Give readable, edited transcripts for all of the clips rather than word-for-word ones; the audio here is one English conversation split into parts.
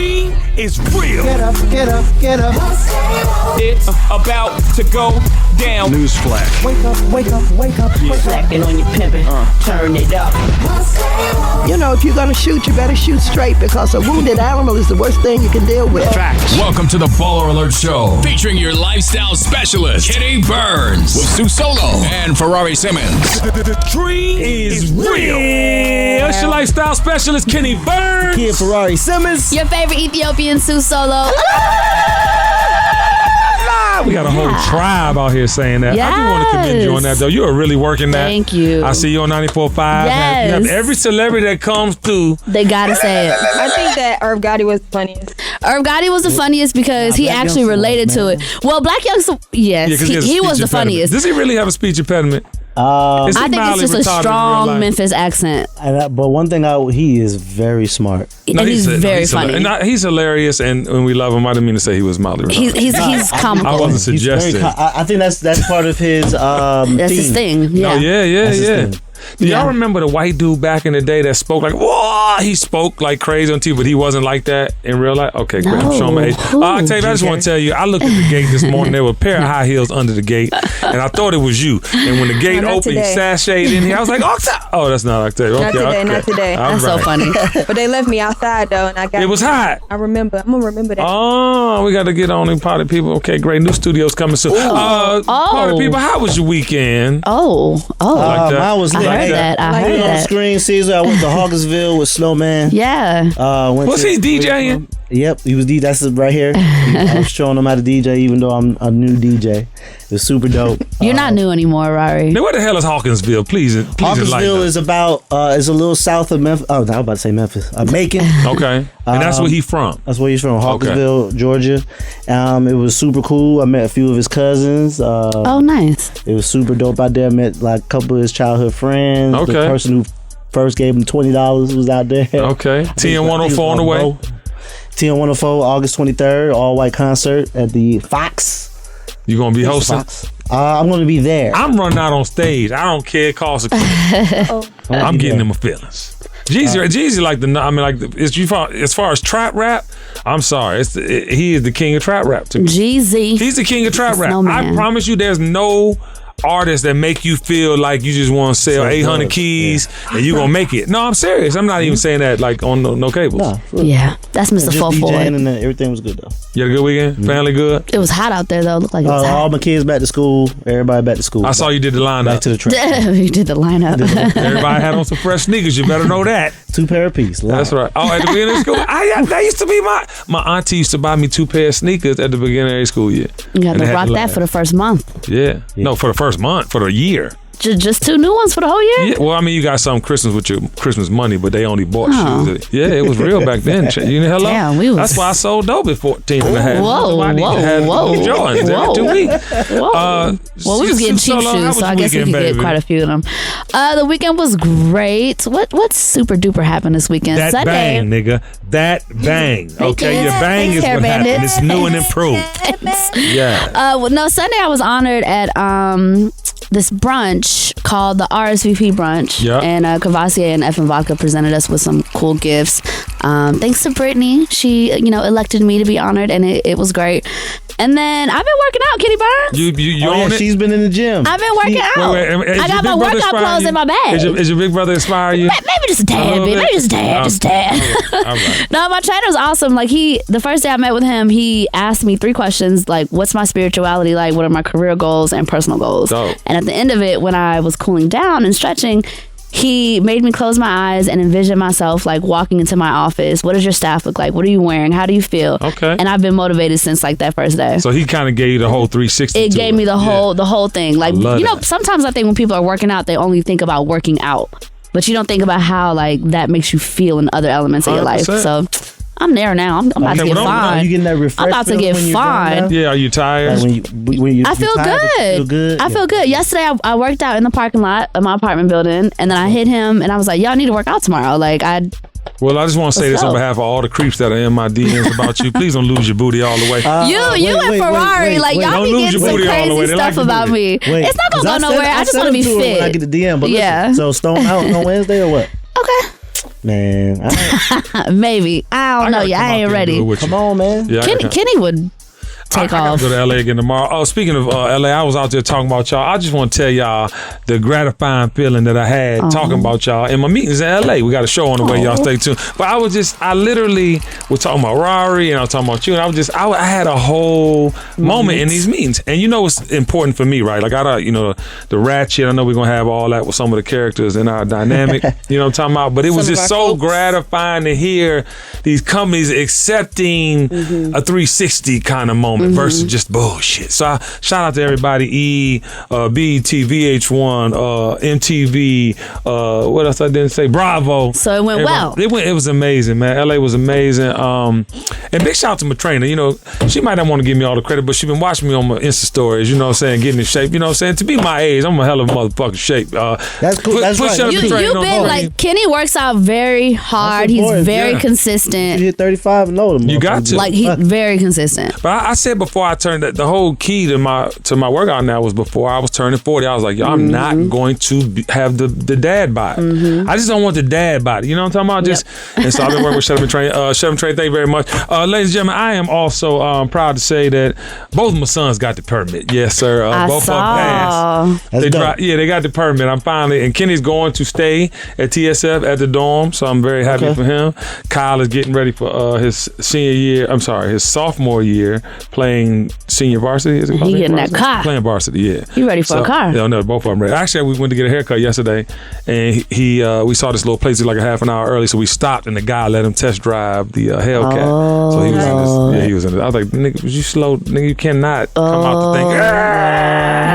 dream is real. Get up, get up, get up. It's about to go down. Newsflash. Wake up, wake up, wake up. Slacking on your pimpin', turn it up. You know, if you're gonna shoot, you better shoot straight because a wounded animal is the worst thing you can deal with. Facts. Welcome to the Baller Alert Show, featuring your lifestyle specialist, Kenny Burns, with Sue Solo and Ferrari Simmons. The dream is real. It's your lifestyle specialist, Kenny Burns. Here, Ferrari Simmons. Your favorite Ethiopian Sue Solo. We got a whole tribe out here saying that. Yes. I do want to commend you on that, though. You are really working that. Thank you. I see you on 94.5. Yes. You have every celebrity that comes through. They gotta say it. I think that Irv Gotti was the funniest. Irv Gotti was the funniest because he Black actually Youngster related was, to it. Well, Black Youngster, yes, Yeah, 'cause has a he was speech the impediment. funniest. Does he really have a speech impediment? I think it's just a strong Memphis accent. But one thing, he is very smart. And he's very funny. He's hilarious, and we love him. I didn't mean to say he was mildly retarded. He's comical. I wasn't suggesting. I think that's part of his That's his thing. Yeah. No, yeah. thing. Do y'all remember the white dude back in the day that spoke like, whoa, he spoke like crazy on TV, but he wasn't like that in real life? Okay, great. I'm showing my age. I tell you, I just want to tell you, I looked at the gate this morning. There were a pair of high heels under the gate, and I thought it was you. And when the gate opened, he sashayed in here. I was like, Octavia. Oh, that's not Octavia. Okay, Not today. All That's so funny. But they left me outside though, and I got. It was hot. I remember. I'm gonna remember that. Oh, we got to get on in Party People. Okay, great. New studios coming soon. Party People, how was your weekend? Oh. Like that? Mine was I lit. heard that. I heard On that. screen, Caesar. I went to Hawkinsville with Snowman. Yeah. Was he DJing? Yep, he was. That's it right here. I was showing him how to DJ, even though I'm a new DJ. It was super dope. You're not new anymore, Rari. Now, where the hell is Hawkinsville? Please Hawkinsville is about is a little south of Memphis. Oh, I was about to say Memphis. Macon. Okay, and that's where he's from. That's where he's from, Hawkinsville, Georgia. It was super cool. I met a few of his cousins. Oh, nice. It was super dope out there. I met like a couple of his childhood friends. Okay. The person who first gave him $20 was out there. Okay. TN104 on the way. TN104, August 23rd, all white concert at the Fox. You gonna be hosting? Fox. I'm gonna be there. I'm running out on stage. I don't care. It costs a I'm getting them feelings. Jeezy like as far as trap rap, I'm sorry. He is the king of trap rap to me. Jeezy. He's the king of trap rap. No I promise you, there's no artists that make you feel like you just want to sell 800 keys and you gonna make it. No, I'm serious. I'm not even saying that like on no cables. No, Yeah, that's Mr. just 44. DJing and everything was good though. You had a good weekend? Family good? It was hot out there though. Looked like it was All hot. my kids back to school. Everybody back to school. I saw you did the lineup. Back to the track. You did the lineup. Everybody had on some fresh sneakers. You better know that. 2 pair of piece. That's right. Oh, at the beginning of school, that used to be my auntie used to buy me 2 pair of sneakers at the beginning of every school year. You got And to they had rock to that last. for the first month. Yeah. No, for the first month, for the year. Just 2 new ones for the whole year? Yeah. Well, I mean, you got some Christmas with your Christmas money, but they only bought shoes. Yeah, it was real back then. You know, hello? Damn, That's why I sold dope at 14 and a half. Whoa, Nobody had whoa. Jordans every 2 weeks. Whoa. Well, we was getting cheap shoes, so I guess we could get quite a few of them. The weekend was great. What super duper happened this weekend? That Sunday. bang, nigga. That bang. Okay, your bang is Hair what happened. Bandit. It's new and improved. Yeah. No, Sunday I was honored at this brunch called the RSVP brunch. Yeah. And Cavassier and F and Vodka presented us with some cool gifts. Thanks to Brittany. She, elected me to be honored, and it was great. And then I've been working out, Kitty Burns. You own it? She's been in the gym. I've been working out. Wait, I got my workout clothes in my bag. Is your big brother inspire you? Maybe just a tad, little babe. bit? Maybe just a tad. All right. No, my trainer's awesome. Like the first day I met with him, he asked me 3 questions, like what's my spirituality like, what are my career goals and personal goals. Dope. And at the end of it, when I was cooling down and stretching, he made me close my eyes and envision myself like walking into my office. What does your staff look like? What are you wearing? How do you feel? Okay. And I've been motivated since like that first day. So he kind of gave you the whole 360. It gave me the whole thing. Like, love that. sometimes I think when people are working out, they only think about working out, but you don't think about how like that makes you feel in other elements of your life. 100%. So I'm there now. I'm about to get fine. You getting that refresh? I'm about to get fine. Yeah, are you tired? Like when you I feel tired, but you feel good. I feel good. Yesterday, I worked out in the parking lot of my apartment building, and then I hit him, and I was like, "Y'all need to work out tomorrow." Like Well, I just want to say this on behalf of all the creeps that are in my DMs about you. Please don't lose your booty all the way. you and Ferrari, like y'all Don't be lose getting your some booty all the way. crazy They like stuff your about booty. me. It's not gonna go nowhere. I just want to be fit. When I get the DM, but Yeah. listen, so Stone out on Wednesday or what? Okay. Man, Maybe. I don't know. Yeah, I ain't ready. come on, man. Yeah, Kenny would take I off. gotta go to LA again tomorrow. Oh, speaking of LA, I was out there talking about y'all. I just want to tell y'all the gratifying feeling that I had talking about y'all in my meetings in LA. We got a show on the way, y'all stay tuned. But I literally was talking about Rari and I was talking about you, and I had a whole moment in these meetings. And you know what's important for me, right? Like the ratchet. I know we're gonna have all that with some of the characters in our dynamic. You know what I'm talking about? But it was just so gratifying to hear these companies accepting a 360 kind of moment versus just bullshit. So shout out to everybody, BET, VH1, MTV, what else I didn't say? Bravo. So it went well. It was amazing, man. LA was amazing. And big shout out to my trainer. You know, she might not want to give me all the credit, but she been watching me on my Insta stories, you know what I'm saying, getting in shape. You know what I'm saying? To be my age, I'm a hell of a motherfucking shape. That's cool. That's right. You've been like, Kenny works out very hard. He's very consistent. You hit 35 and load him. You got to. Like, he's very consistent. But I said before I turned the whole key to my workout now was before I was turning 40. I was like, yo, I'm not going to have the dad body. I just don't want the dad body. You know what I'm talking about? And so I've been working with Shut Up and Train. Shut Up and Train, thank you very much. Ladies and gentlemen, I am also proud to say that both of my sons got the permit. Yes, sir. Both of them passed. They got the permit. I'm finally, and Kenny's going to stay at TSF at the dorm, so I'm very happy for him. Kyle is getting ready for his sophomore year playing senior varsity. Is it He getting that car. Playing varsity, yeah. You ready for a car? Yeah, no, both of them ready. Actually, we went to get a haircut yesterday, and we saw this little place like a half an hour early, so we stopped, and the guy let him test drive the Hellcat. So he was in this. Yeah, he was in this. I was like, nigga, was you slow? Nigga, you cannot come out the thing.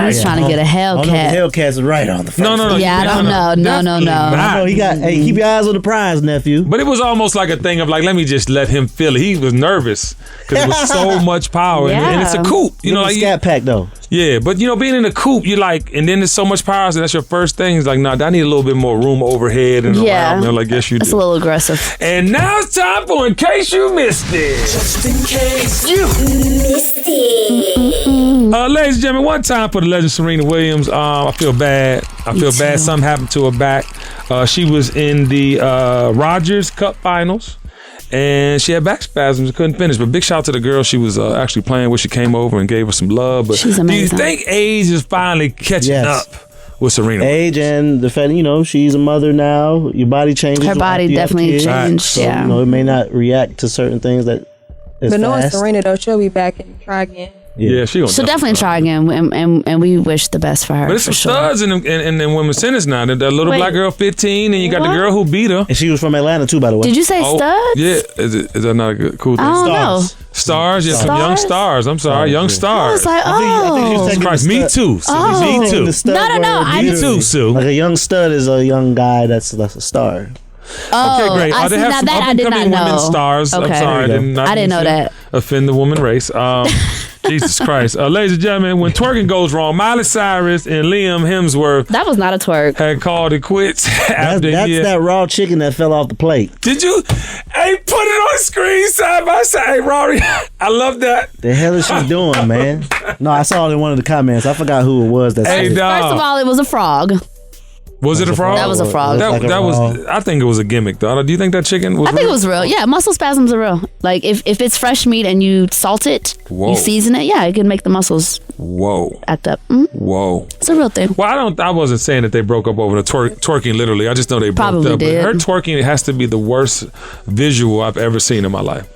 He's trying to get a Hellcat. The Hellcat's right on the front. No. Yeah, I don't know. No, he got. Hey, keep your eyes on the prize, nephew. But it was almost like a thing of like, let me just let him feel it. He was nervous because it was so much power, and it's a coupe. You know, like Scat Pack though. Yeah, but you know, being in a coupe, you like, and then there's so much power, so that's your first thing. It's like, nah, I need a little bit more room overhead and around. They're like, yes, you do. It's a little aggressive. And now it's time for In Case You Missed It. Just in case you missed it. Ladies and gentlemen, one time for the legend Serena Williams. I feel bad. Something happened to her back. She was in the Rogers Cup Finals. And she had back spasms and couldn't finish. But big shout out to the girl she was actually playing with. She came over and gave her some love. But she's amazing. Do you think age is finally catching up with Serena? Age and the fact, she's a mother now. Your body changes. Her body definitely changed. So, yeah. It may not react to certain things that is But knowing fast. Serena, though, she'll be back and try again. Yeah, she'll definitely try again, and we wish the best for her. But it's some studs in women's tennis now. That little black girl, 15, and you got the girl who beat her. And she was from Atlanta too, by the way. Did you say studs? Yeah, is that not a cool thing? I don't know. Stars, yeah, some young stars. I'm sorry, young I stars. was like, I think Christ, me too. Sue. Me too. No. Me too, Sue. Like a young stud is a young guy that's a star. Okay, great. I They see, have now some that I did up-and-coming not know. women stars. Okay. I'm sorry, I didn't know that. Offend the woman race. Jesus Christ. Ladies and gentlemen, when twerking goes wrong, Miley Cyrus and Liam Hemsworth That was not a twerk. had called it quits after That's that raw chicken that fell off the plate. Did you? Hey, put it on the screen side by side. Hey, Rory, I love that. The hell is she doing, man? No, I saw it in one of the comments. I forgot who it was. That Hey, said it. dog. First of all, it was a frog. Was it a frog? That was a frog. That was. I think it was a gimmick, though. Do you think that chicken was? I think it was real. Yeah, muscle spasms are real. Like if it's fresh meat and you salt it, Whoa. you season it, it can make the muscles act up. Whoa. It's a real thing. Well, I wasn't saying that they broke up over the twerking. Literally, I just know they Probably broke up. did. But her twerking has to be the worst visual I've ever seen in my life,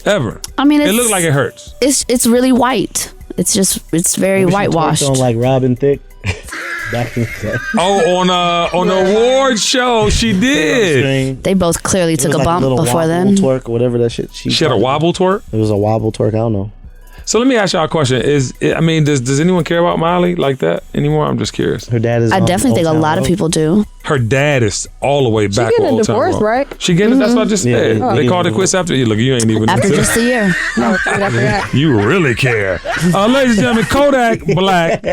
ever. I mean, it looked like it hurts. It's really white. It's very whitewashed. On like Robin Thicke. Back in the day. Oh, on the award show, she did. They both clearly took a like bump little before wobble then. Twerk or whatever that shit. She had a wobble twerk. It was a wobble twerk. I don't know. So let me ask y'all a question. Does anyone care about Miley like that anymore? I'm just curious. Her dad is. I definitely think a lot of people do. Her dad is all the way back. She getting on a Old Town divorce, Road. right? She getting that's what I just said. Yeah, They called it quits after. Look, you ain't even After just a year. No, I forgot. You really care. Ladies and gentlemen, Kodak Black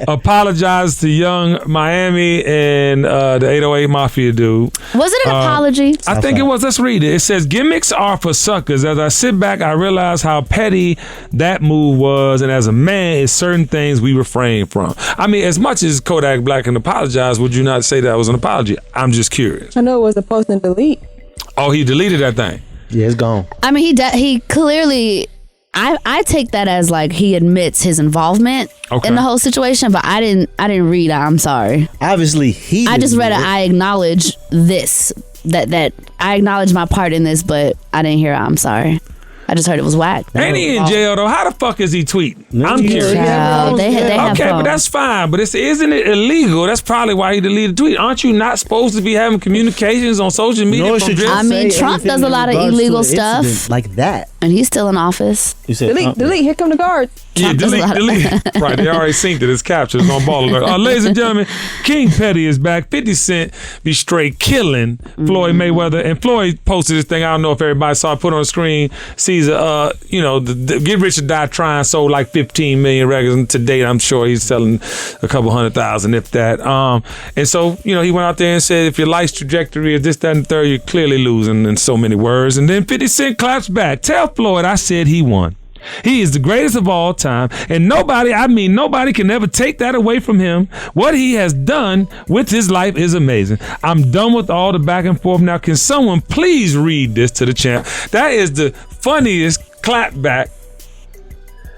apologized to Young Miami and the 808 Mafia dude. Was it an apology? I think it was. Let's read it. It says, gimmicks are for suckers. As I sit back, I realize how petty that move was. And as a man, it's certain things we refrain from. I mean, as much as Kodak Black can apologize, would you not say that was an apology? I'm just curious. I know it was a post and delete. Oh, he deleted that thing. Yeah, it's gone. I mean, he clearly. I take that as like he admits his involvement in the whole situation, but I didn't read I'm sorry. Obviously, I just read I acknowledge this, that I acknowledge my part in this, but I didn't hear I'm sorry. I just heard it was whack. Ain't he in jail though? How the fuck is he tweeting? I'm curious. They have okay, phones. but that's fine. But isn't it illegal? That's probably why he deleted the tweet. Aren't you not supposed to be having communications on social media? I mean, Trump does a lot of illegal stuff like that, and he's still in office. You said delete. Here come the guards. Yeah, delete. Right, they already synced it. It's captured. It's on ball alert. Ladies and gentlemen, King Petty is back. 50 Cent be straight killing Floyd Mayweather. And Floyd posted this thing. I don't know if everybody saw it. Put on the screen. Sees the Get Rich or Die Trying sold like 15 million records. And to date, I'm sure he's selling a couple 100,000, if that. And so, he went out there and said, if your life's trajectory is this, that, and the third, you're clearly losing in so many words. And then 50 Cent claps back. Tell Floyd I said he won. He is the greatest of all time, and nobody can ever take that away from him. What he has done with his life is amazing. I'm done with all the back and forth now. Can someone please read this to the champ? That is the funniest clapback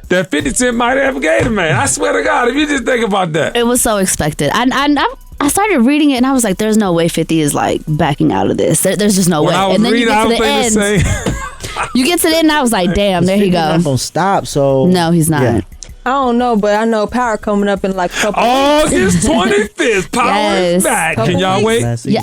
that 50 Cent might have ever gave a man. I swear to God, if you just think about that. It was so expected. I started reading it and I was like, there's no way 50 is like backing out of this. There's just no way. And then you get to the end. You get to the end and I was like, damn, there he goes. Not gonna stop, so no, he's not. Yeah. I don't know, but I know Power coming up in like a couple August 25th. Power is back. Can y'all wait? Yeah,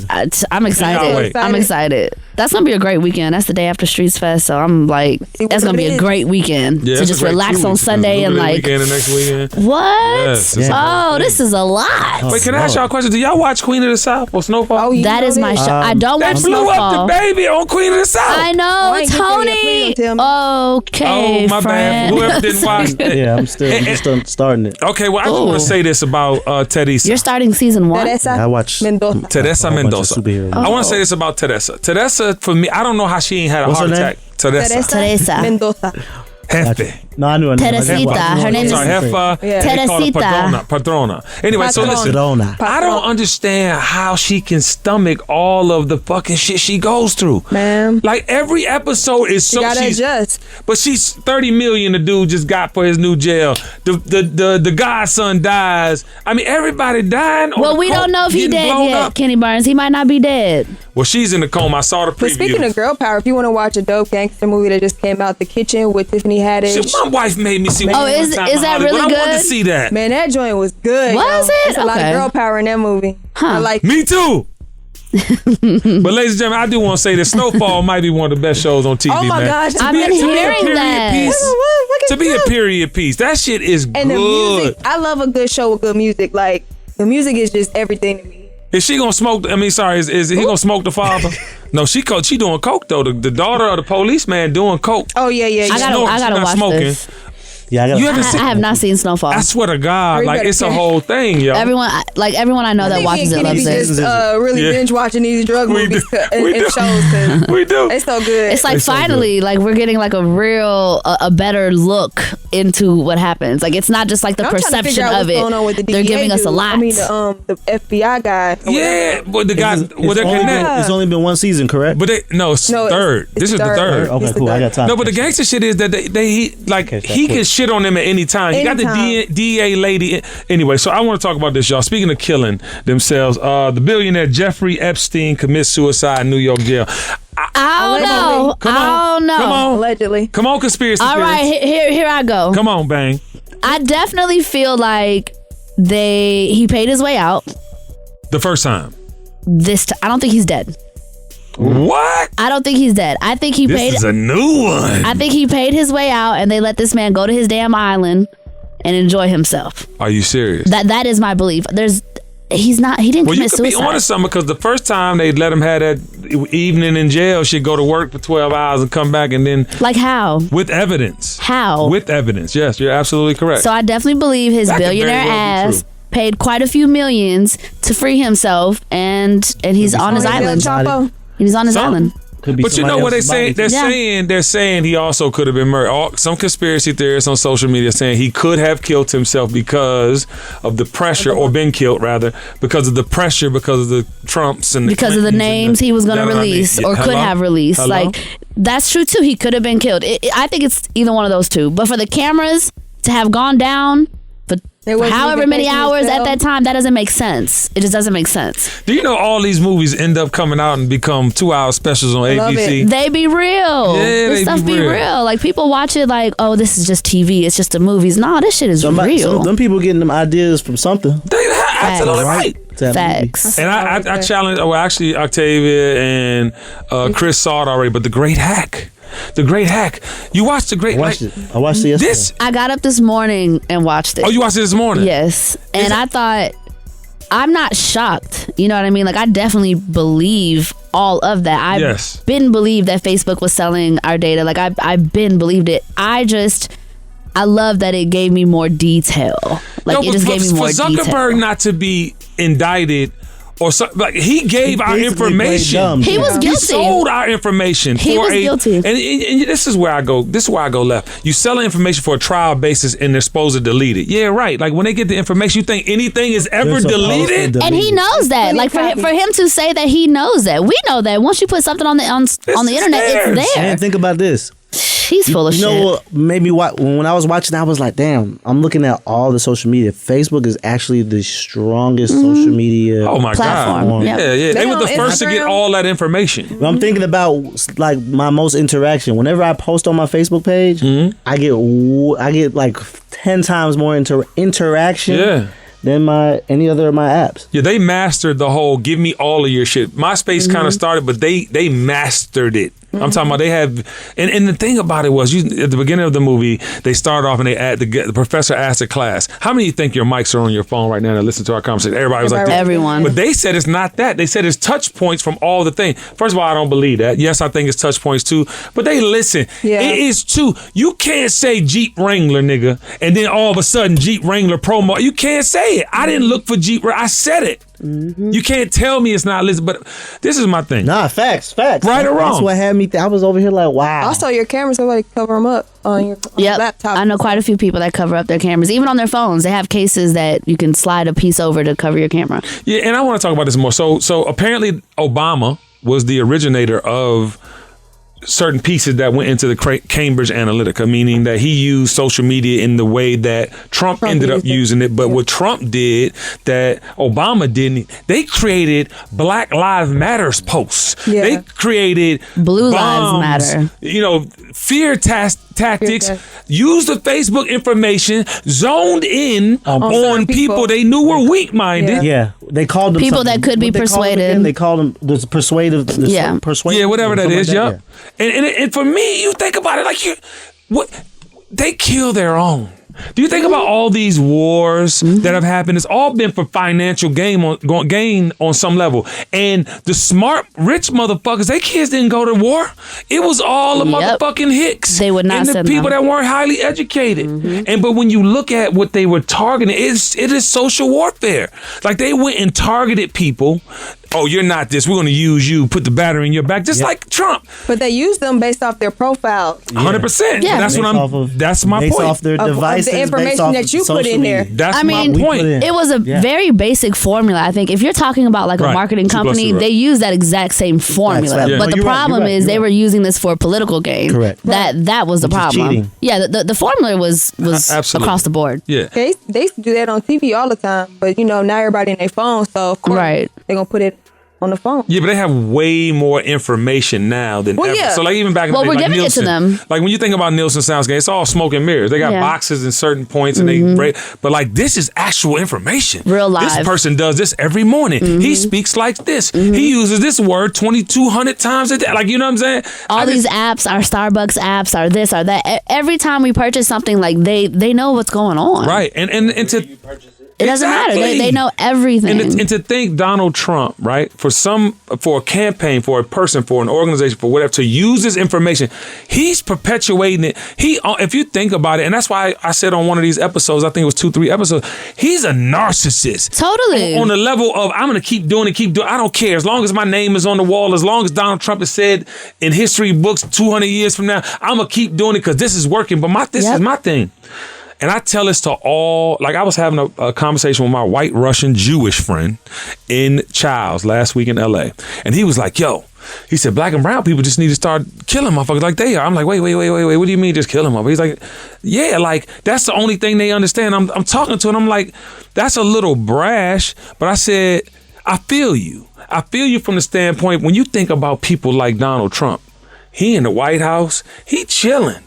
I'm excited. I'm excited. That's gonna be a great weekend. That's the day after Streets Fest, so I'm like, that's gonna be a great weekend to just relax on Sunday and like. Weekend and next weekend. What? Yes, this is a lot. Wait, can I ask y'all a question? Do y'all watch Queen of the South or Snowfall? Oh, that is my show. I don't watch Snowfall. They blew up the baby on Queen of the South. I know, Tony. Okay, my bad. Whoever didn't watch it. Yeah, I'm just starting it. Okay, well, I just want to say this about Teresa. You're starting season 1? I watch Teresa Mendoza. I want to say this about Teresa. Teresa, for me, I don't know how she ain't had a heart attack. Teresa Mendoza. Jefe. No, I knew her name. Teresita. Her name is Teresita. Padrona. Anyway, so listen. I don't understand how she can stomach all of the fucking shit she goes through. Man. Like every episode is so. You gotta adjust. But she's $30 million the dude just got for his new jail. The godson dies. I mean, everybody dying. Well, we don't know if he dead yet, Kenny Barnes. He might not be dead. Well, she's in the coma. I saw the preview. But speaking of girl power, if you want to watch a dope gangster movie that just came out, The Kitchen with Tiffany Haddish. My wife made me see. Is that really good? I wanted to see that. Man, that joint was good. Was it? There's a lot of girl power in that movie. I like. Me too. But ladies and gentlemen, I do want to say that Snowfall might be one of the best shows on TV. Oh my gosh, I've been hearing that. To be a period piece, that shit is good. And the music, I love a good show with good music. Like the music is just everything to me. Is she gonna smoke? Is he gonna smoke the father? No, she doing coke though. The daughter of the policeman doing coke. Oh yeah. I gotta watch this. Yeah, I have not seen Snowfall. I swear to God, like it's a whole thing, yo. Everyone I know that watches it loves it. Just really binge watching these drug movies and shows. We do. It's so good. It's like finally, like we're getting like a better look into what happens. Like it's not just like the perception of it. They're giving us a lot. I mean, the FBI guy. Yeah, but the guy. It's only been one season, correct? But it's third. This is the third. Okay, cool. I got time. No, but the gangster shit is that he can shit on them at any time. You got the DA lady. Anyway, so I want to talk about this, y'all. Speaking of killing themselves, the billionaire Jeffrey Epstein commits suicide in New York jail. I don't know. Come on. Allegedly. Come on, conspiracy theories. All right, here I go. Come on, Bang. I definitely feel like he paid his way out. The first time. I don't think he's dead. What? I don't think he's dead. I think he paid. This is a new one. I think he paid his way out, and they let this man go to his damn island and enjoy himself. Are you serious? That is my belief. He didn't commit suicide. Well, you could be onto something because the first time they let him have that evening in jail, she'd go to work for 12 hours and come back and then... Like how? With evidence. How? With evidence. Yes, you're absolutely correct. So I definitely believe his billionaire ass paid quite a few millions to free himself, and he's on his island. He's on his island. Could be But you know what they say? saying? They're saying he also could have been murdered. Some conspiracy theorists on social media saying he could have killed himself because of the pressure, or been killed rather, because of the pressure, because of the Trumps and the because of the Clintons names he was going to release or could have released. Hello? Like, that's true too. He could have been killed. I think it's either one of those two. But for the cameras to have gone down for however many hours at that time, that doesn't make sense. It just doesn't make sense. Do you know all these movies end up coming out and become 2-hour specials on ABC? They be real. Yeah, this stuff be real. Like, people watch it like, oh, this is just TV. It's just the movies. No, this shit is real. Them people getting them ideas from something. They absolutely right. Facts. And I challenge. Well, actually, Octavia and Chris saw it already. But The Great Hack. The Great Hack. You watched The Great Hack? I watched it yesterday. I got up this morning and watched it. Oh, you watched it this morning? Yes. And I thought, I'm not shocked. You know what I mean? Like, I definitely believe all of that. I've been believed that Facebook was selling our data. Like, I've been believed it. I love that it gave me more detail. Like, it just gave me more detail. For Zuckerberg not to be indicted or something, like, he gave our information. He was guilty. He sold our information. He was guilty. And this is where I go. This is where I go left. You sell information for a trial basis, and they're supposed to delete it. Yeah, right. Like, when they get the information, you think anything is ever deleted? And he knows that. Like, for him to say that he knows that, we know that. Once you put something on the internet, it's there. And think about this. He's full of shit. You know what? Maybe when I was watching, I was like, damn, I'm looking at all the social media. Facebook is actually the strongest social media platform. God. Yeah. They were the first to get all that information. I'm thinking about, like, my most interaction. Whenever I post on my Facebook page, I get like 10 times more interaction than any other of my apps. Yeah, they mastered the whole give me all of your shit. MySpace kind of started, but they mastered it. I'm talking about they have, and the thing about it was, at the beginning of the movie, they start off and the professor asked the class, how many of you think your mics are on your phone right now that listen to our conversation? Everybody was like, everyone. But they said it's not that. They said it's touch points from all the things. First of all, I don't believe that. Yes, I think it's touch points too, but they listen. Yeah. It is too. You can't say Jeep Wrangler, nigga, and then all of a sudden Jeep Wrangler promo. You can't say it. I didn't look for Jeep Wrangler. I said it. You can't tell me it's not listed, but this is my thing. Nah, facts. Right or wrong? That's what had me. I was over here like, wow. Also, your camera, somebody cover them up on your laptop. I know quite a few people that cover up their cameras, even on their phones. They have cases that you can slide a piece over to cover your camera. Yeah, and I want to talk about this more. So apparently, Obama was the originator of certain pieces that went into the Cambridge Analytica, meaning that he used social media in the way that Trump ended up using it. But what Trump did that Obama didn't, they created Black Lives Matters posts. Yeah. They created Blue bombs, Lives Matter. You know, fear tactics, used the Facebook information, zoned in on people they knew were weak-minded. Yeah, they called them people that could be persuaded. They called them the persuasive. Yeah, whatever that is. Yep. And for me, you think about it like they kill their own. Do you think about all these wars that have happened? It's all been for financial gain on some level. And the smart, rich motherfuckers, they kids didn't go to war. It was all the motherfucking hicks. They would not and the people that weren't highly educated. But when you look at what they were targeting, it is social warfare. Like, they went and targeted people. Oh, you're not this. We're going to use you. Put the battery in your back, just like Trump. But they use them based off their profile. 100%. Yeah. That's my based point. Off their devices, the information that you put in there. That's my point. It was a very basic formula. I think if you're talking about like a marketing company, they use that exact same formula. Yeah. But the problem is they were using this for political gain. Correct. That was the problem. Cheating. Yeah, the formula was across the board. Yeah. They used to do that on TV all the time. But, now everybody in their phone. So, of course, they're going to put it on the phone. Yeah, but they have way more information now than ever. Yeah. So, like, even back in the day, we're giving Nielsen, it to them. Like, when you think about Nielsen SoundScan, it's all smoke and mirrors. They got boxes in certain points, and they break. But, like, this is actual information. Real live. This person does this every morning. He speaks like this. He uses this word 2,200 times a day. Like, you know what I'm saying? All these apps, our Starbucks apps, are this, are that. Every time we purchase something, like, they know what's going on. Right. And to... It doesn't matter. They know everything. And to think Donald Trump, right, for a campaign, for a person, for an organization, for whatever, to use this information, he's perpetuating it. If you think about it, and that's why I said on one of these episodes, I think it was 2-3 episodes, he's a narcissist. Totally. On the level of, I'm going to keep doing it. I don't care. As long as my name is on the wall, as long as Donald Trump has said in history books 200 years from now, I'm going to keep doing it because this is working. But this is my thing. And I tell this to all, like I was having a conversation with my white Russian Jewish friend in Childs last week in LA. And he was like, yo, he said, black and brown people just need to start killing motherfuckers like they are. I'm like, wait. What do you mean just killing motherfuckers? He's like, yeah, like that's the only thing they understand. I'm talking to him. I'm like, that's a little brash. But I said, I feel you. I feel you from the standpoint when you think about people like Donald Trump. He in the White House, he chilling.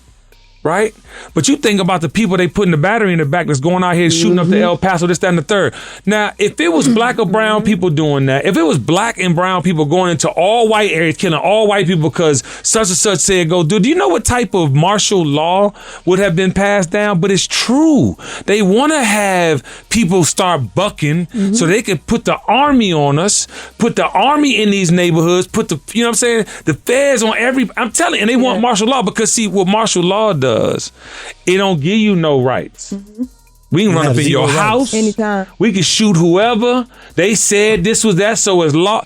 Right? But you think about the people they put in the battery in the back that's going out here shooting up the El Paso, this, that, and the third. Now, if it was black or brown people doing that, if it was black and brown people going into all white areas, killing all white people because such and such said go do you know what type of martial law would have been passed down? But it's true. They want to have people start bucking so they can put the army on us, put the army in these neighborhoods, put the, you know what I'm saying, the feds on I'm telling you, and they want martial law because see what martial law does. It don't give you no rights. We can run up in your house anytime. We can shoot whoever. They said this was that, so it's law.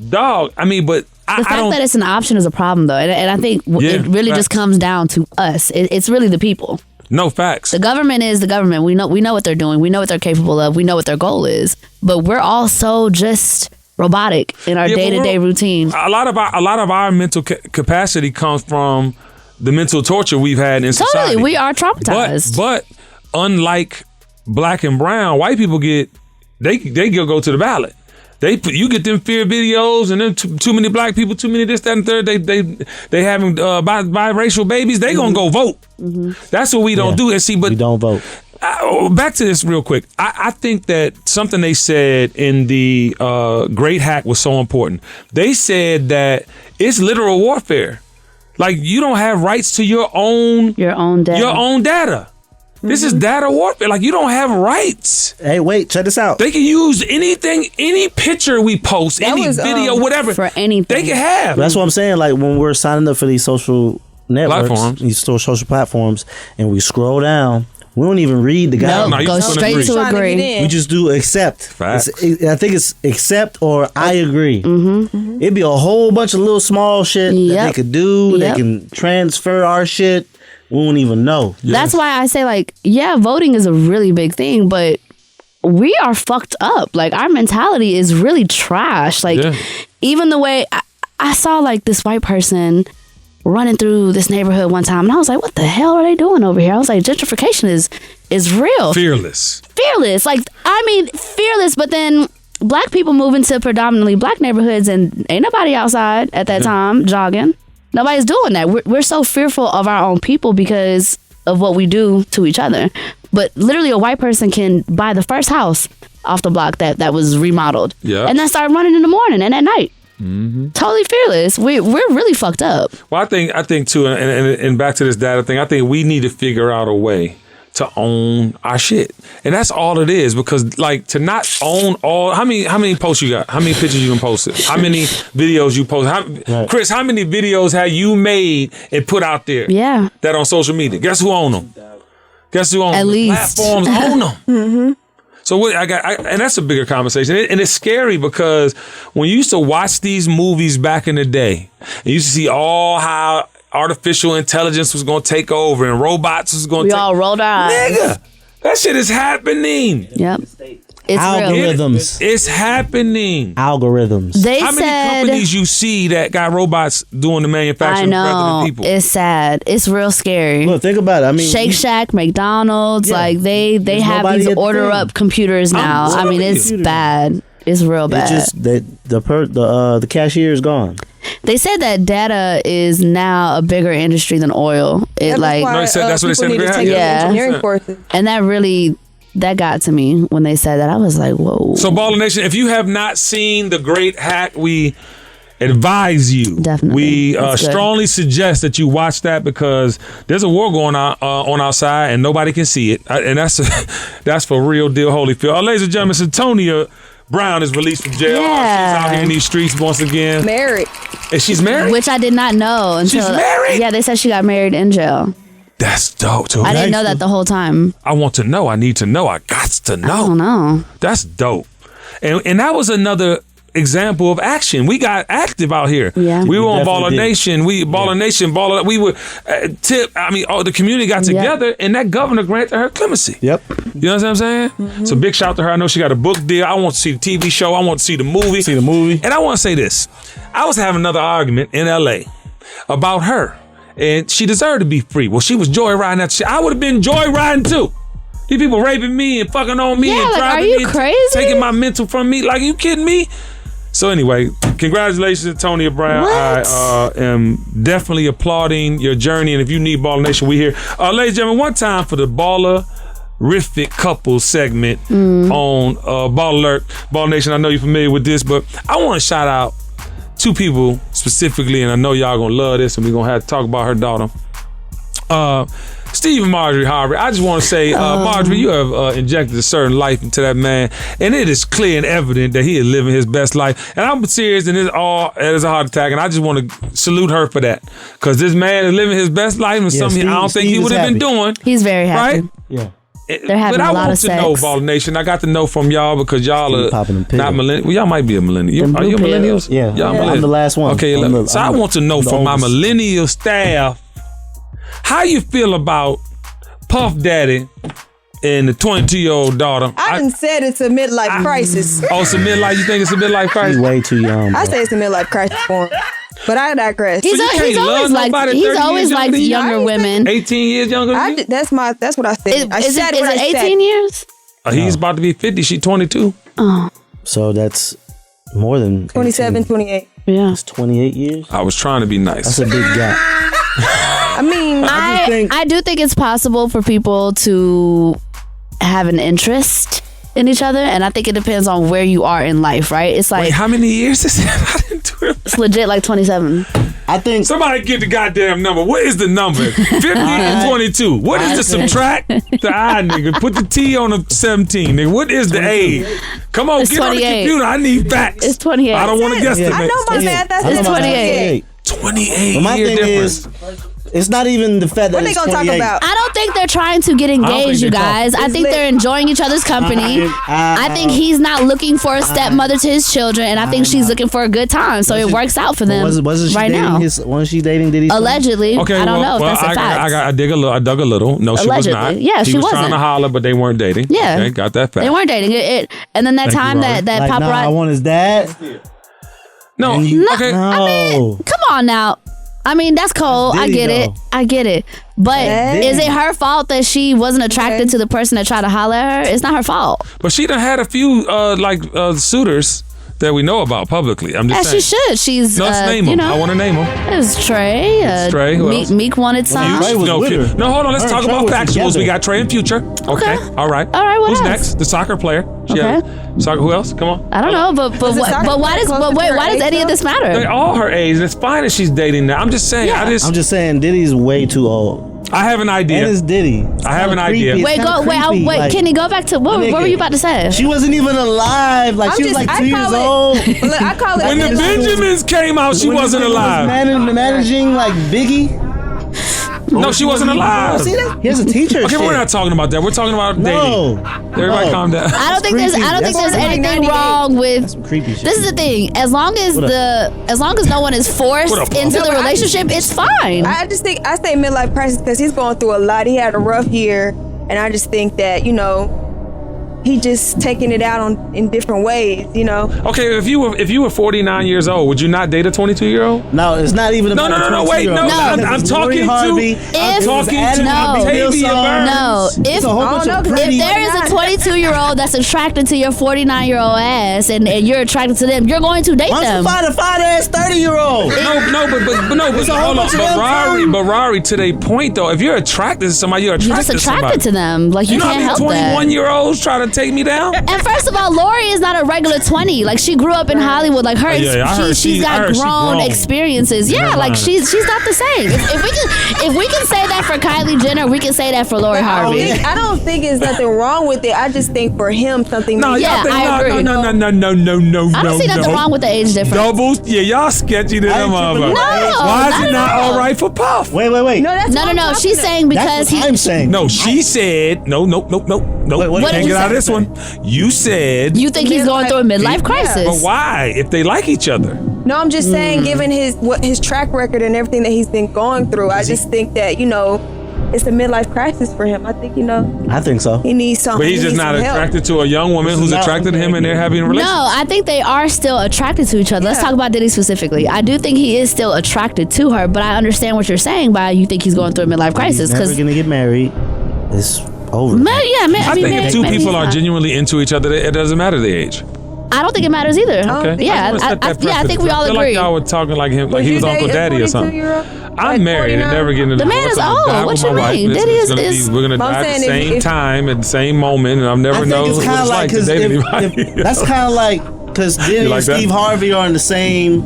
Dog, I mean, but the fact that it's an option is a problem, though, and I think it really just comes down to us. It's really the people. No facts. The government is the government. We know what they're doing. We know what they're capable of. We know what their goal is. But we're all so just robotic in our day-to-day routine. A lot of our mental capacity comes from the mental torture we've had in society. Totally, we are traumatized. But unlike black and brown, white people they go to the ballot. You get them fear videos and then too many black people, too many this, that, and third. They having biracial babies. They gonna go vote. That's what we don't do. And see, but we don't vote. Back to this real quick. I think that something they said in the Great Hack was so important. They said that it's literal warfare. Like you don't have rights to your own data. This is data warfare. Like you don't have rights. Hey, wait, check this out. They can use anything, any picture we post, video, whatever, for anything. They can have. That's what I'm saying. Like when we're signing up for these social networks, these social platforms, and we scroll down. We don't even read the guide. No, go straight to agree. We just do accept. I think it's accept or I agree. It'd be a whole bunch of little small shit that they could do. They can transfer our shit. We won't even know. That's why I say, like, yeah, voting is a really big thing, but we are fucked up. Like, our mentality is really trash. Like, even the way I saw, like, this white person running through this neighborhood one time, and I was like, what the hell are they doing over here? I was like, gentrification is real. Fearless. Like, I mean, fearless, but then black people move into predominantly black neighborhoods and ain't nobody outside at that time jogging. Nobody's doing that. We're so fearful of our own people because of what we do to each other. But literally a white person can buy the first house off the block that was remodeled and then start running in the morning and at night. Totally fearless. We're really fucked up. Well, I think too, and back to this data thing, I think we need to figure out a way to own our shit. And that's all it is, because like to not own how many posts you got? How many pictures you can post it? How many videos you post? Chris, how many videos have you made and put out there? Yeah. That on social media? Guess who own them? Guess who owns them? At least. Platforms own them. So what and that's a bigger conversation. And it's scary because when you used to watch these movies back in the day, and you used to see how artificial intelligence was going to take over and robots was going to We all rolled our eyes. Nigga, that shit is happening. Yep. It's algorithms. It's happening. Algorithms. How many companies you see that got robots doing the manufacturing rather than people? It's sad. It's real scary. Look, think about it. I mean, Shake Shack, McDonald's, like they have these order up computers now. I mean, it's bad. It's real bad. It's just that the cashier is gone. They said that data is now a bigger industry than oil. That's what they said. Engineering courses. And that got to me when they said that. I was like, whoa. So Baller Nation, if you have not seen the Great Hack, advise you. Definitely. We strongly suggest that you watch that because there's a war going on outside and nobody can see it. And that's for real deal, Holyfield. Ladies and gentlemen, Cyntoia Brown is released from jail. Yeah. She's out here in these streets once again. Married. And she's married? Which I did not know until. She's married? Yeah, they said she got married in jail. That's dope, too. I didn't know that the whole time. I want to know. I need to know. I got to know. I don't know. That's dope. And that was another example of action. We got active out here. Yeah. We were on Baller did. Nation. We were the community got together and that governor granted her clemency. Yep. You know what I'm saying? Mm-hmm. So big shout to her. I know she got a book deal. I want to see the TV show. I want to see the movie. And I want to say this. I was having another argument in LA about her. And she deserved to be free. Well, she was joyriding that shit. I would have been joyriding too. These people raping me and fucking on me and driving me. Are you crazy? Taking my mental from me. Like, you kidding me? So anyway, congratulations, Cyntoia Brown. What? I am definitely applauding your journey. And if you need Baller Nation, we here. Ladies and gentlemen, one time for the Baller-rific couple segment on Ball Alert. Baller Nation, I know you're familiar with this, but I want to shout out two people specifically, and I know y'all gonna love this, and we're gonna have to talk about her daughter. Steve and Marjorie Harvey. I just want to say, Marjorie, you have injected a certain life into that man, and it is clear and evident that he is living his best life. And I'm serious, and it is a heart attack, and I just want to salute her for that, because this man is living his best life, and something I don't think he would have been doing. He's very happy. Right? Yeah. They're having but a lot of sex. But I want to know, Baller Nation. I got to know from y'all because y'all are not millennials. Well, y'all might be a millennial. Are you millennials? Yeah. Y'all millennials. I'm the last one. Okay, so I want to know from my millennial staff, how you feel about Puff Daddy and the 22-year-old daughter? I done said it's a midlife crisis. Oh, it's a midlife? You think it's a midlife crisis? He's way too young. I say it's a midlife crisis for him. But I digress. He's always liked younger women. 18 years younger than you? That's what I said. Is it 18 years? He's about to be 50. She's 22. Oh. So that's more than 27, 28. Yeah. It's 28 years. I was trying to be nice. That's a big gap. I mean, I do think it's possible for people to have an interest in each other, and I think it depends on where you are in life, right? It's like, wait, how many years is it? I didn't do it. It's legit like 27. I think somebody get the goddamn number. What is the number? 50 and 22. What is the subtract? The I, nigga. Put the T on the 17, nigga. What is the A? Come on, get 28. On the computer. I need facts. It's 28. I don't want to guess the I know my math. That's 28. 28. But my year thing difference. is, it's not even the fact that what they gonna talk about? I don't think they're trying to get engaged, you guys. I think they're enjoying each other's company. I think he's not looking for a stepmother to his children, and I think she's looking for a good time. So it works out for them right now. Wasn't she dating Diddy? Allegedly. Okay, I don't know if that's a fact. I dug a little. No, she was not. Yeah, she was wasn't. trying to holler, but they weren't dating. Yeah. Okay, got that fact. They weren't dating. And then that time that like, paparazzi. Nah, I want his dad. No. Okay. I mean, come on now. I mean, that's cold. I get it. But is it her fault that she wasn't attracted to the person that tried to holler at her? It's not her fault. But she done had a few suitors that we know about publicly. I'm just saying. She should. She's let's name them. I want to name them. There's Trey. Trey. Who else? Meek wanted some. Trey was with her. No, hold on. Let's talk about factuals. We got Trey and Future. Okay. All right. What Who's else? next? The soccer player. Soccer. Who else? Come on. I don't know, but why does any of this matter? They're all her age, and it's fine that she's dating now. I'm just saying. Yeah. I'm just saying Diddy's way too old. I have an idea. And it's Diddy. I have an idea. Wait, Kenny, go back to what were you about to say? She wasn't even alive. Like she was like 2 years old. Look, I call it when the Benjamins came out, she wasn't alive. Managing like Biggie. No, she wasn't alive. See that? He has a teacher. Okay, we're not talking about that. We're talking about dating. Everybody calm down. I don't think there's anything wrong with. This is the thing. As long as no one is forced into the relationship, it's fine. I say midlife crisis because he's going through a lot. He had a rough year, and I just think that he just taking it out in different ways, Okay, if you were 49 years old, would you not date a 22-year-old? No, it's not even about No, wait, no. I'm talking to If there is a 22-year-old that's attracted to your 49-year-old ass and you're attracted to them, you're going to date them. Why don't you find a fine-ass 30-year-old? But Rari, to their point though, if you're attracted to somebody, you're just attracted to them. Like you can't help that. 21-year-olds try to to take me down? And first of all, Lori is not a regular 20. Like, she grew up in Hollywood. Like, she's got grown experiences. Yeah, like she's not the same. If we can say that for Kylie Jenner, we can say that for Lori Harvey. I don't think there's nothing wrong with it. I just think for him something. I agree. No. I don't see nothing wrong with the age difference. Doubles? Yeah, y'all sketchy to them. Why is it not all right for Puff? Wait. No. She's saying because I'm saying. No, she said no. What Can't get out of this one. You said you think he's going through a midlife crisis. But why? If they like each other. No, I'm just saying, given his track record and everything that he's been going through, I just think that it's a midlife crisis for him. I think I think so. He needs something. But he's just not attracted to a young woman who's attracted to him, and they're having a relationship. No, I think they are still attracted to each other. Let's talk about Diddy specifically. I do think he is still attracted to her, but I understand what you're saying by you think he's going through a midlife crisis. He's never gonna get married. It's over. I think if two people are genuinely into each other, it doesn't matter the age. I don't think it matters either. Okay. Yeah, I think we all agree. Like y'all were talking like him, like he was Uncle Daddy or something. I'm married and never getting a divorce. The man is old. What you mean? Diddy is. We're gonna die at the same time at the same moment, and I've never known what it's like to date anybody. That's kind of like because Diddy and Steve Harvey are in the same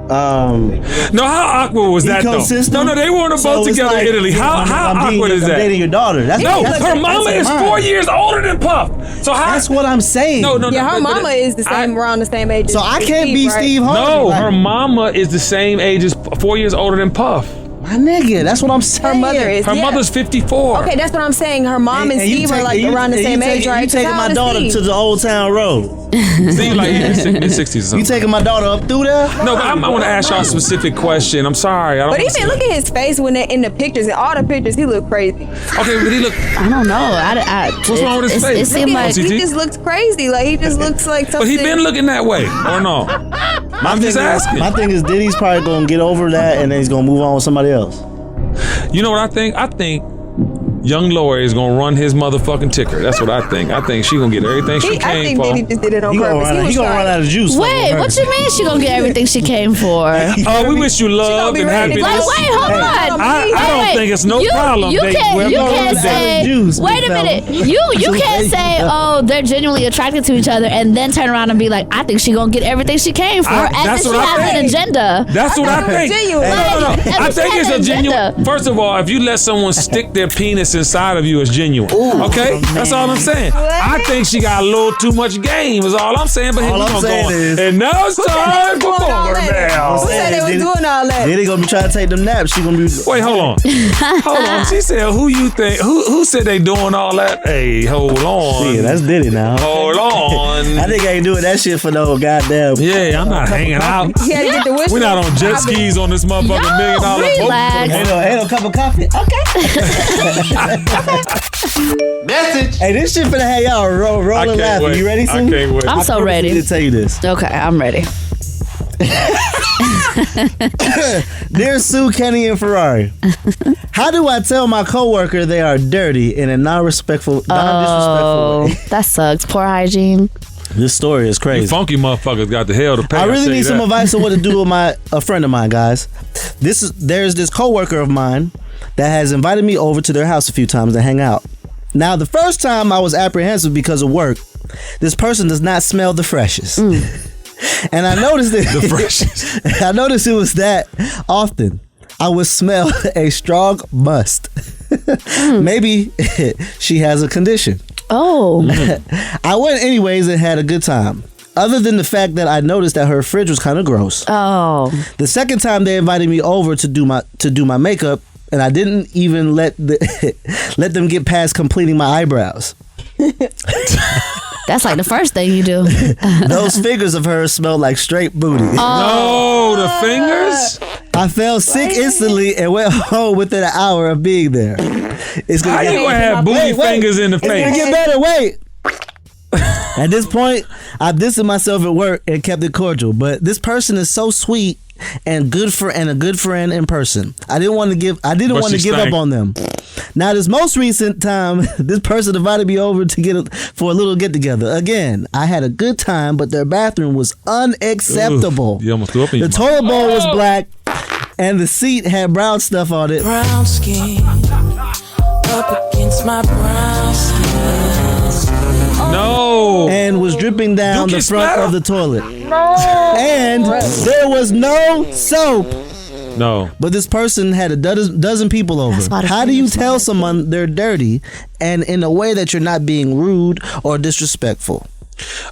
No, how awkward was that though? No, they weren't both together in Italy. How awkward is that? I'm dating your daughter. Her mama is 4 years older than Puff. So how? That's what I'm saying. No. Yeah, her mama is the same, around the same age. So I can't be Steve Harvey. No, her mama is the same age as 4 years older than Puff. My nigga, that's what I'm saying. Her mother is. Her mother's 54. Okay, that's what I'm saying. Her mom and Steve are like around the same age, right? You taking my daughter to the Old Town Road. Steve like mid-60s or something. You taking my daughter up through there? No, but I want to ask y'all a specific question. I'm sorry. But even look at his face when they're in the pictures. In all the pictures, he look crazy. Okay, but he look. I don't know. What's wrong with his face? It seemed like he just looks crazy. Like he just looks like something. But he been looking that way, or no? I'm just asking. My thing is Diddy's probably gonna get over that, and then he's gonna move on with somebody else. You know what I think? I think young Lori is gonna run his motherfucking ticker. That's what I think. I think she gonna get everything she came for. I think Diddy just did it on purpose. He gonna run out of juice. Wait, what you mean she gonna get everything she came for? We wish you love and happiness. Like, wait, hold on. I don't think it's no problem. You can't say. Wait a minute. You can't say, oh, they're genuinely attracted to each other, and then turn around and be like, I think she gonna get everything she came for, as if she has an agenda. That's what I think. No. I think it's a genuine. First of all, if you let someone stick their penis inside of you, it's genuine. Okay? That's all I'm saying. I think she got a little too much game is all I'm saying. But all I'm saying is, and now it's time for Boomer Bell. Who said they was doing all that? Diddy gonna be trying to take them naps. She gonna be. Wait, hold on. Hold on. She said, who you think? Who said they doing all that? Hey, hold on. Yeah, that's Diddy now. Hold on. I think I ain't doing that shit for no goddamn. Yeah, I'm not hanging out. We're not on jet skis on this motherfucking $1 million boat. Ain't no cup of coffee. Okay. Message. Hey, this shit finna have y'all rolling laughing. Wait. You ready, Sue? I can't wait. I'm so ready. I need to tell you this. Okay, I'm ready. Dear Sue, Kenny, and Ferrari, how do I tell my coworker they are dirty in a non-disrespectful way? That sucks. Poor hygiene. This story is crazy. You funky motherfuckers got the hell to pay. I really need some advice on what to do with a friend of mine, guys. There's this coworker of mine that has invited me over to their house a few times to hang out. Now, the first time I was apprehensive because of work. This person does not smell the freshest. And I noticed the freshest. I noticed it was that often. I would smell a strong must. Maybe she has a condition. Oh. I went anyways and had a good time. Other than the fact that I noticed that her fridge was kind of gross. Oh. The second time they invited me over to do my makeup, and I didn't even let them get past completing my eyebrows. That's like the first thing you do. Those fingers of hers smelled like straight booty. Oh, the fingers? I felt sick instantly and went home within an hour of being there. How you gonna have booty fingers in the face? It's gonna get better. Wait. At this point, I distanced myself at work and kept it cordial. But this person is so sweet and a good friend in person. I didn't want to give up on them. Now, this most recent time, this person invited me over for a little get together. Again, I had a good time, but their bathroom was unacceptable. You almost threw up in your mouth. Toilet bowl was black, and the seat had brown stuff on it. Brown skin up against my brown skin. No. And was dripping down the front of the toilet. No. And there was no soap. No. But this person had a dozen people over. How do you tell someone they're dirty and in a way that you're not being rude or disrespectful?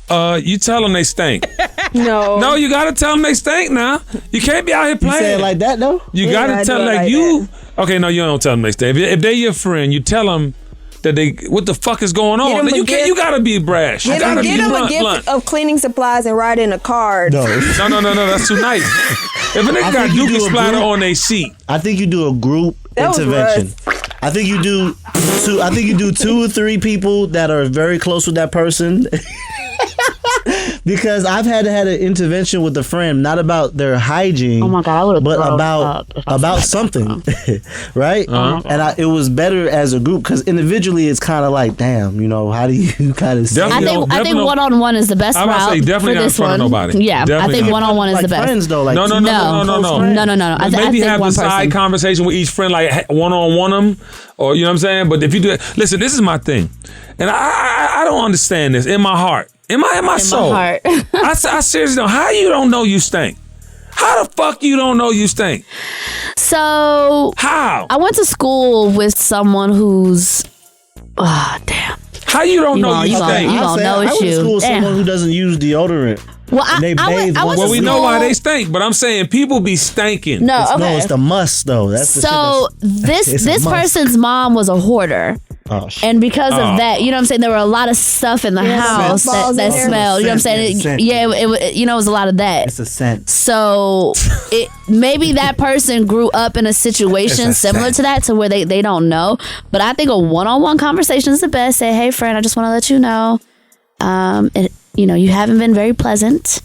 You tell them they stink. No, you gotta tell them they stink now. You can't be out here playing. You say it like that though? You gotta tell like you. That. Okay, no, you don't tell them they stink. If they're your friend, you tell them that what the fuck is going on. You gotta be brash. You gotta be blunt. Get them a gift of cleaning supplies and write in a card. No, that's too nice. If a nigga got dookie splatter on their seat, I think you do a group intervention. I think you do 2 or 3 people that are very close with that person. Because I've had an intervention with a friend, not about their hygiene, oh my God, I would have but about something, right? And it was better as a group because individually it's kind of like, damn, how do you kind of? I think one-on-one is the best route for this one. Nobody. Yeah, definitely I think one-on-one is the best. Friends though, like no. Maybe have a side conversation with each friend, like one-on-one them, or you know what I'm saying. But if you do it, listen, this is my thing, and I don't understand this in my heart. In my soul. My heart. I seriously don't. How you don't know you stink? How the fuck you don't know you stink? So how? I went to school with someone who's damn. How you don't know you stink? You don't know it's you. I went to school with someone who doesn't use deodorant. Well, we know why they stink, but I'm saying people be stinking. No, it's the must though. That's the this person's mom was a hoarder. Oh, shit. And because of that, you know what I'm saying, there were a lot of stuff in the house that smelled. You know what I'm saying? It was a lot of that. It's a scent. So maybe that person grew up in a situation similar to that, to where they don't know. But I think a one-on-one conversation is the best. Say, hey friend, I just want to let you know, you haven't been very pleasant.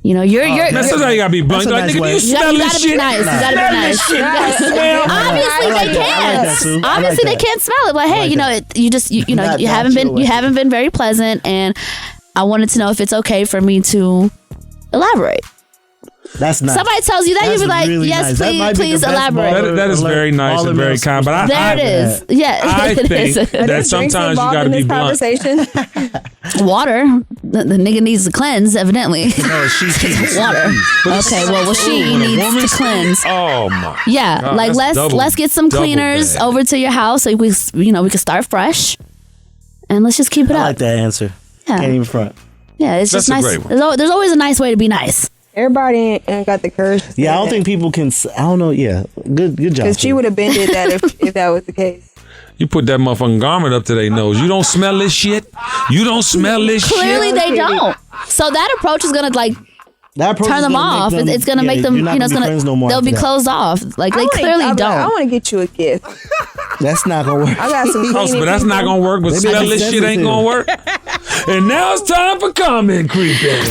That's how you gotta be blunt. Like, nigga, you smell this shit. You gotta be nice. Obviously they can't. Obviously they can't smell it. But hey, you haven't been very pleasant, and I wanted to know if it's okay for me to elaborate. That's nice. Somebody tells you that, you be like, really yes, nice. please elaborate. That is very nice and very kind. But it is. Yeah, I think that sometimes you got to be blunt. Water. The nigga needs to cleanse, evidently. No, she needs water. Okay, well, she needs to cleanse. Oh my. Yeah, God, like let's get some cleaners over to your house so we can start fresh, and let's just keep it up. I like that answer. Yeah. Can't even front. Yeah, it's just nice. There's always a nice way to be nice. Everybody ain't got the courage. Yeah, I don't think people can. I don't know. Yeah, good job. Because she would have been did that if that was the case. You put that motherfucking garment up to their nose. You don't smell this shit. You don't smell this shit. Clearly they don't. So that approach is gonna turn them off. It's gonna make them. They'll be closed off. Like they clearly don't. I want to get you a gift. That's not gonna work. I got some. But that's not gonna work. But smell this shit ain't gonna work. And now it's time for comment creeping.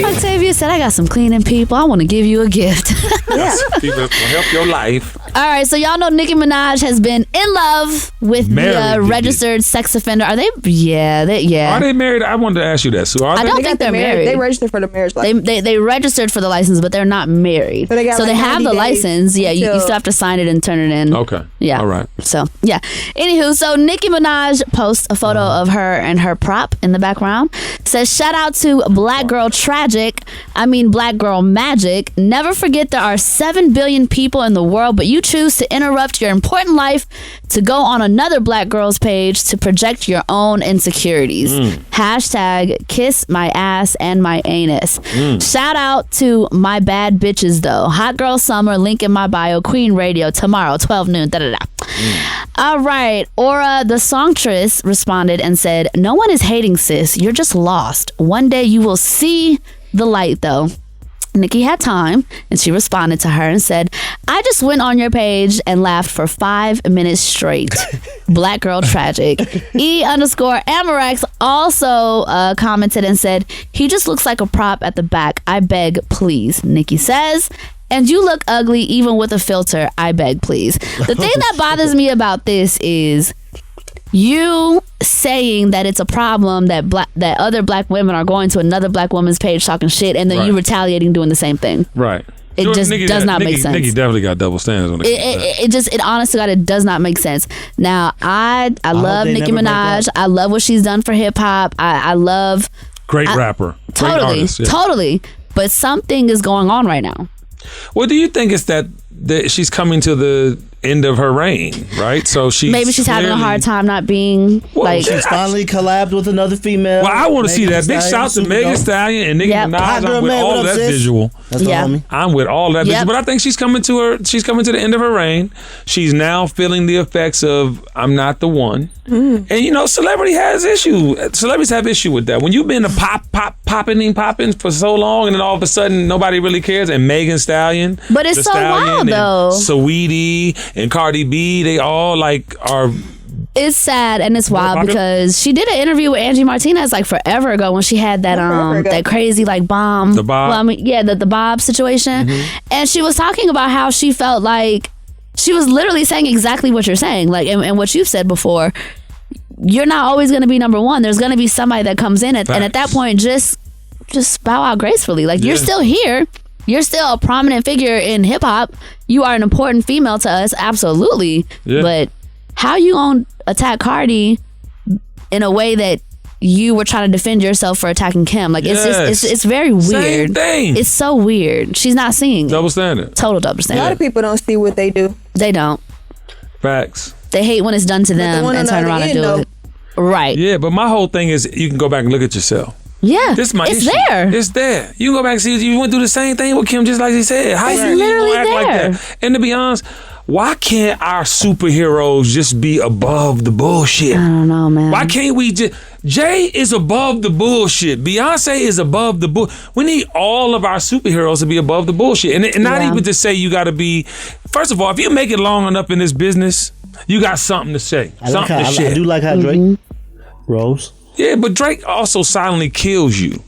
Octavia said, I got some cleaning people. I want to give you a gift. Yes, people that will help your life. All right, so y'all know Nicki Minaj has been in love with the registered sex offender. Are they? Yeah. Are they married? I wanted to ask you that, Sue. I don't think they're married. They registered for the marriage license. They registered for the license, but they're not married. So they have the license. Yeah, you still have to sign it and turn it in. Okay. Yeah. All right. So, yeah. Anywho, so Nicki Minaj posts a photo of her and her prop in the background. Says, shout out to Black Girl Black Girl Magic. Never forget there are 7 billion people in the world, but you choose to interrupt your important life to go on another black girl's page to project your own insecurities. Hashtag kiss my ass and my anus. Shout out to my bad bitches though. Hot Girl Summer, link in my bio. Queen Radio tomorrow, 12 noon. All right. Aura the songstress responded and said, no one is hating, sis. You're just lost. One day you will see the light though. Nicki had time and she responded to her and said, I just went on your page and laughed for 5 minutes straight. Black girl tragic. E_Amarex also commented and said, he just looks like a prop at the back. I beg, please. Nicki says, and you look ugly even with a filter. I beg, please. The thing that bothers me about this is you saying that it's a problem that other black women are going to another black woman's page talking shit, and then you retaliating doing the same thing. Right. It just does not make sense. Nicki definitely got double standards on it honest to God, it does not make sense. Now, I love Nicki Minaj. I love what she's done for hip hop. I love great rapper. Totally, great artist, totally. But something is going on right now. Well, do you think it's that she's coming to the end of her reign, right? So maybe she's having a hard time not being she's finally collabed with another female. Well, I want to see that. Big shout to Megan Thee Stallion and Nicki Minaj. I'm with all that visual. That's the homie. I'm with all that visual. But I think she's coming to the end of her reign. She's now feeling the effects of I'm not the one. And celebrities have issue with that. When you've been popping for so long, and then all of a sudden nobody really cares. And Megan Thee Stallion, but it's so wild though. Saweetie and Cardi B, they all are. It's sad and it's wild because she did an interview with Angie Martinez like forever ago when she had that that crazy bomb. The Bob. Well, I mean, the Bob situation, and she was talking about how she felt like she was literally saying exactly what you're saying, and what you've said before. You're not always going to be number one. There's going to be somebody that comes in and at that point just bow out gracefully. You're still here. You're still a prominent figure in hip hop. You are an important female to us, absolutely. Yeah. But how you gonna attack Cardi in a way that you were trying to defend yourself for attacking Kim? It's very weird. Same thing. It's so weird. She's not seeing double standard. Total double standard. A lot of people don't see what they do. They don't. Facts. They hate when it's done to them and turn around and do it. Right. Yeah, but my whole thing is you can go back and look at yourself. Yeah, this is my it's issue. there. It's there. You can go back and see you went through the same thing with Kim, just like he said. How it's you literally act there. like that? And to be honest, why can't our superheroes just be above the bullshit? I don't know, man. Why can't we just... Jay is above the bullshit. Beyonce is above the bull. We need all of our superheroes to be above the bullshit. And not even to say you got to be... First of all, if you make it long enough in this business, you got something to say. I do like how Drake rose. Yeah, but Drake also silently kills you.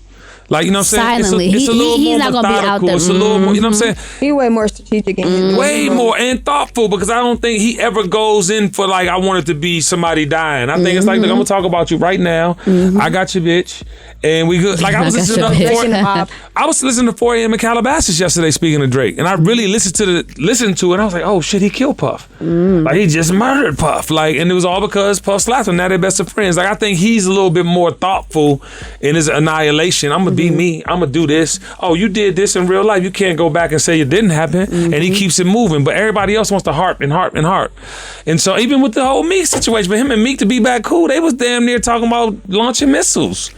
Like, you know what I'm saying? Silently. It's a little he's more not going to be out there. It's a little more, you know what I'm saying? He's way more strategic. Way more and thoughtful, because I don't think he ever goes in for I want it to be somebody dying. I think it's look, I'm going to talk about you right now. I got your bitch. And we good. I was listening to 4 a.m. in Calabasas yesterday speaking of Drake. And I really listened to it. And I was like, oh shit, he killed Puff. He just murdered Puff. And it was all because Puff slapped him. Now they're best of friends. I think he's a little bit more thoughtful in his annihilation. I'm going to be me. I'm going to do this. Oh, you did this in real life. You can't go back and say it didn't happen. And he keeps it moving. But everybody else wants to harp. And so even with the whole Meek situation, for him and Meek to be back cool, they was damn near talking about launching missiles.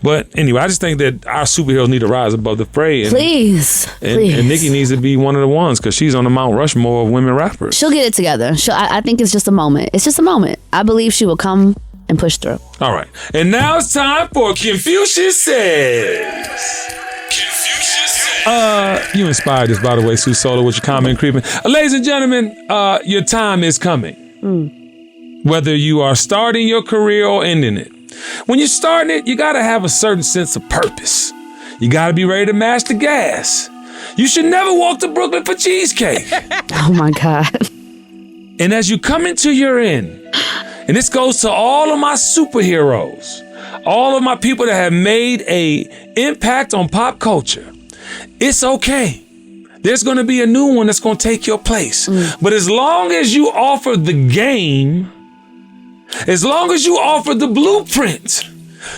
But anyway, I just think that our superheroes need to rise above the fray. Please. And Nicki needs to be one of the ones because she's on the Mount Rushmore of women rappers. She'll get it together. I think it's just a moment. It's just a moment. I believe she will come and push through. All right. And now it's time for Confucius Says. You inspired us, by the way, Sue Solar, with your comment creeping. Ladies and gentlemen, your time is coming. Whether you are starting your career or ending it. When you're starting it, you gotta have a certain sense of purpose. You gotta be ready to mash the gas. You should never walk to Brooklyn for cheesecake. Oh my God. And as you come into your end, and this goes to all of my superheroes, all of my people that have made a impact on pop culture, it's okay. There's gonna be a new one that's gonna take your place. But as long as you offer the game, as long as you offer the blueprint,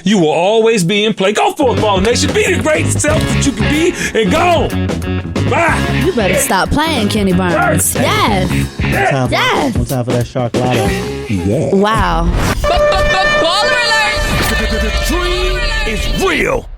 you will always be in play. Go forth, Ball Nation. Be the great self that you can be and go. Bye. You better stop playing, Kenny Burns. Yes. One time for that Shark Lotto. Yeah. Wow. Baller alert! The dream is real.